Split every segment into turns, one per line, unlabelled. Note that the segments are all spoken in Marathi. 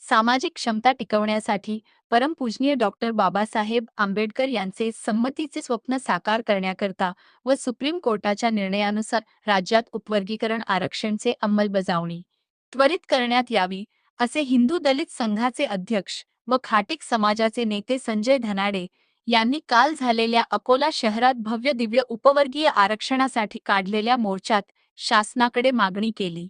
सामाजिक क्षमता टिकवण्यासाठी परमपूजनीय डॉक्टर बाबासाहेब आंबेडकर यांचे संमतीचे स्वप्न साकार करण्याकरता व सुप्रीम कोर्टाच्या निर्णयानुसार राज्यात उपवर्गीकरण आरक्षणचे अंमलबजावणी त्वरित करण्यात यावी असे हिंदू दलित संघाचे अध्यक्ष व खाटीक समाजाचे नेते संजय धनाडे यांनी काल झालेल्या अकोला शहरात भव्य दिव्य उपवर्गीय आरक्षणासाठी काढलेल्या मोर्चात शासनाकडे मागणी केली।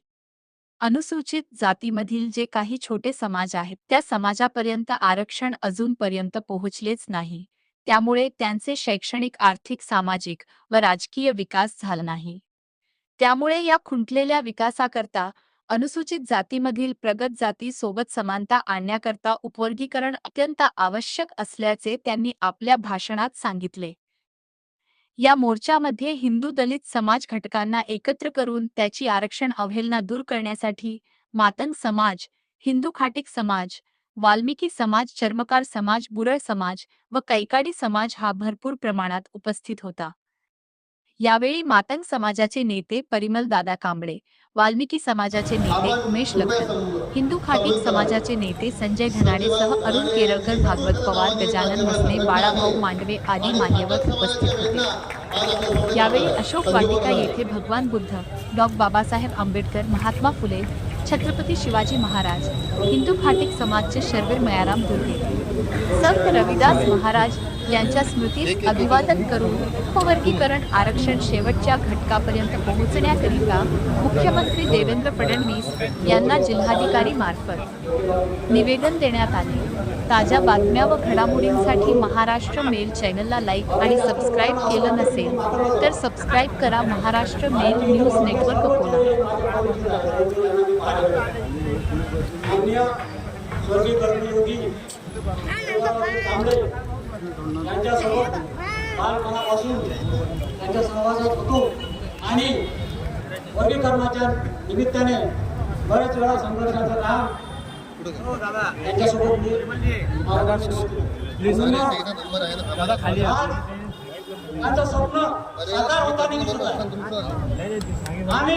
अनुसूचित जातीमधील जे काही छोटे समाज आहेत त्या समाजापर्यंत आरक्षण अजूनपर्यंत पोहोचलेच नाही, त्यामुळे त्यांचे शैक्षणिक, आर्थिक, सामाजिक व राजकीय विकास झाला नाही। त्यामुळे या खुंटलेल्या विकासाकरता अनुसूचित जातीमधील प्रगत जाती सोबत समानता आणण्याकरता उपवर्गीकरण अत्यंत आवश्यक असल्याचे त्यांनी आपल्या भाषणात सांगितले। या मोर्चामध्ये हिंदू दलित समाज घटकांना एकत्र करून त्याची आरक्षण अवहेलना दूर करण्यासाठी मातंग समाज, हिंदू खाटीक समाज, वाल्मिकी समाज, चर्मकार समाज, बुरळ समाज व कैकाडी समाज हा भरपूर प्रमाणात उपस्थित होता। यावेळी मातंग समाजाचे नेते परिमल दादा कांबळे, वाल्मिकी समाजाचे नेते उमेश लखन, हिंदू खाटीक समाजाचे नेते संजय धनाडेसह अरुण केरळकर, भागवत पवार, गजानन मसने, बाळाभाऊ मांडवे आदी मान्यवर उपस्थित होते। यावेळी अशोक वाटिका येथे भगवान बुद्ध, डॉ. बाबासाहेब आंबेडकर, महात्मा फुले, छत्रपती शिवाजी महाराज, हिंदू खाटीक समाजचे शर्वीर मयाराम दुर्गे, संत रविदास महाराज यांच्या स्मृतीस अभिवादन करून उपवर्गीकरण आरक्षण शेवटच्या घटकापर्यंत पोहोचण्याकरिता मुख्यमंत्री देवेंद्र फडणवीस यांना जिल्हाधिकारी मार्फत निवेदन देण्यात आले। ताज्या बातम्या व घडामोडींसाठी महाराष्ट्र मेल चॅनलला लाईक आणि सबस्क्राईब केलं नसेल तर सबस्क्राईब करा। Maharashtra Mail news network Akola.
यांच्यासोबत बालपणापासून त्यांच्या सहवासात होतो आणि वर्गीकरणाच्या निमित्ताने बऱ्याच वेळा संघर्षाचं काम त्यांच्यासोबत त्यांचं स्वप्न साकार होताना दिसत आहे आणि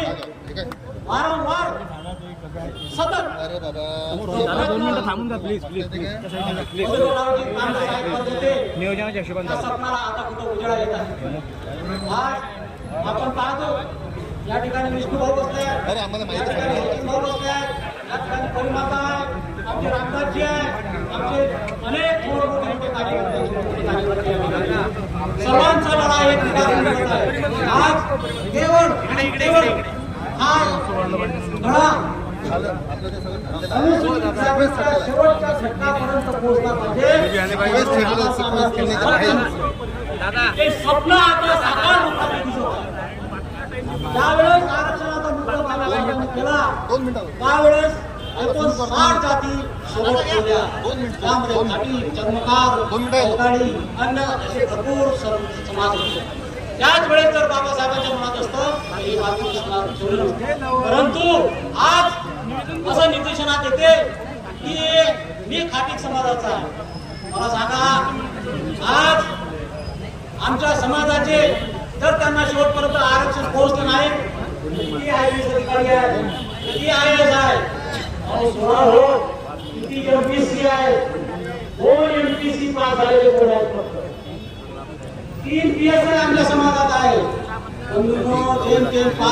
वारंवार सतत
नियोजनाच्या हिशोबाने
स्वप्नाला आता कुठं उजेडा येत आहे। आज आपण पाहतो या ठिकाणी विष्णुभाऊ बसले आहेत, भाऊ बसले आहेत, या ठिकाणी परिमाता आहे, आमचे रामदासजी आहे, आमचे अनेक मोठमोठे कार्यकर्ते सर्वांचा लढा एक ठिकाणी लढत आहे। आज केवळ हा लढा शेवटच्या घटकापर्यंत पोहोचला पाहिजे। स्वप्न आता साकार होताना दिसत आहे। ज्यावेळेस आरक्षणाचा मुद्दा बाबासाहेबांनी केला त्यावेळेस 60 जाती सोबत ठेवल्या, त्यामध्ये खाटीक, चर्मकार, कैकाडी, अन्य असे भरपूर समाज होते। त्याच वेळेस जर बाबासाहेबांच्या मनात असतं हे बाकी ठेवलं नसतं, परंतु आज असं निदर्शनात येते की मी खाटीक समाजाचा आहे। मला सांगा, आज आमच्या समाजाचे जर त्यांना शेवटपर्यंत आरक्षण पोहोचलं नाही, किती IAS अधिकारी आहेत, किती IAS आहे, किती MPSC आहे, 2 MPSC पास झालेले कोण आहेत, फक्त 3 PSI आमच्या समाजात आहे।